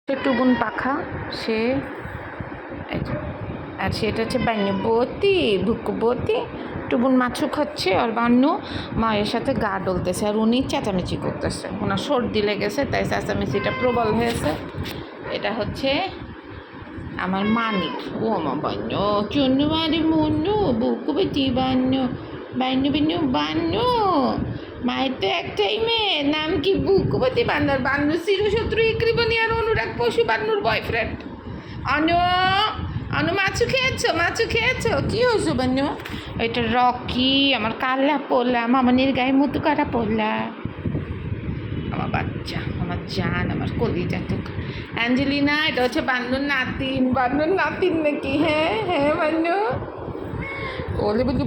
সে টুবুন পাখা সে আর সেটা হচ্ছে বান্যবতী ভুকবতী টুবুন মাছু খাচ্ছে আর বান্নু মায়ের সাথে গা ডলতেছে আর উনি চেঁচামেচি করতেছে, ওনার সর্দি লেগেছে তাই চেঁচামেচিটা প্রবল হয়েছে। এটা হচ্ছে আমার মানিক। ও আমার বান্য চুন্নু মারি মুন্নু ভুকবতী বান্য বান্য বিন্নু বান্য। মায়ের তো একটাই মেয়ে, নাম কি ভুকবতী বান্নর। বান্নু চিরশত্রু ইকরিবনি আর অনুরাগ পশু বান্নুর বয়ফ্রেন্ড। অনু অনু মাছু খেয়েছো, মাছু খেয়েছো? কি হয়েছো বান্নু? এটা রকি আমার কাল্লা পোলা, মামনির গায়ে মুতু কাটা পোলা, আমার বাচ্চা, আমার জান, আমার কলিজা টুক। অ্যাঞ্জেলিনা এটা হচ্ছে বান্নুর নাতিন। বান্নুর নাতিন নাকি? হ্যাঁ হ্যাঁ বান্নু ওলে বুলু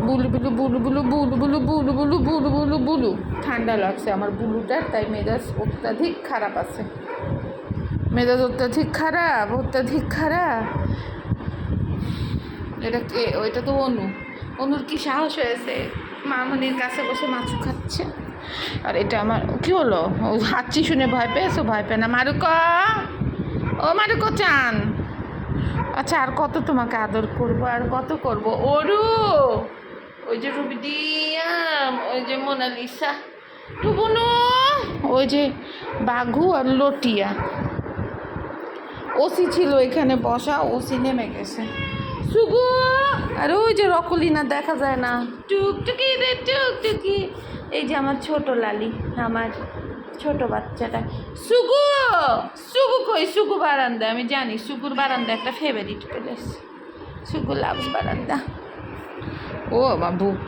বুলু বুলু বুলু বুলু বুলু বুলু বুলু বুলু বুলু বুলু বুলু। ঠান্ডা লাগছে আমার বুলুটার, তাই মেজাজ অত্যাধিক খারাপ আছে। মেজাজ অত্যাধিক খারাপ, অত্যাধিক খারাপ। এটা কে? ওইটা তো অনু। অনুর কি সাহস হয়েছে মামনির কাছে বসে মাছু খাচ্ছে। আর এটা আমার কি হলো? ও হাঁচি শুনে ভয় পেয়েছো? ভয় পেয়ে না মারুক। ও মারুক চান। আচ্ছা আর কত তোমাকে আদর করবো, আর কত করবো? ওরু ওই যে রুবিডিয়াম, ওই যে মোনালিসা, টুবুনু, ওই যে বাঘু আর লটিয়া। ওসি ছিল এখানে বসা, ওসি নেমে গেছে। সুগু আর ওই যে রকলিনা দেখা যায় না, টুকটুকি রে টুকটুকি। এই যে আমার ছোট লালি, আমার ছোট বাচ্চাটা সুগু। সুগু কই? সুগু বারান্দা। আমি জানি সুগুর বারান্দা একটা ফেভারিট প্লেস। সুগু লাভস বারান্দা। ও আমার বুক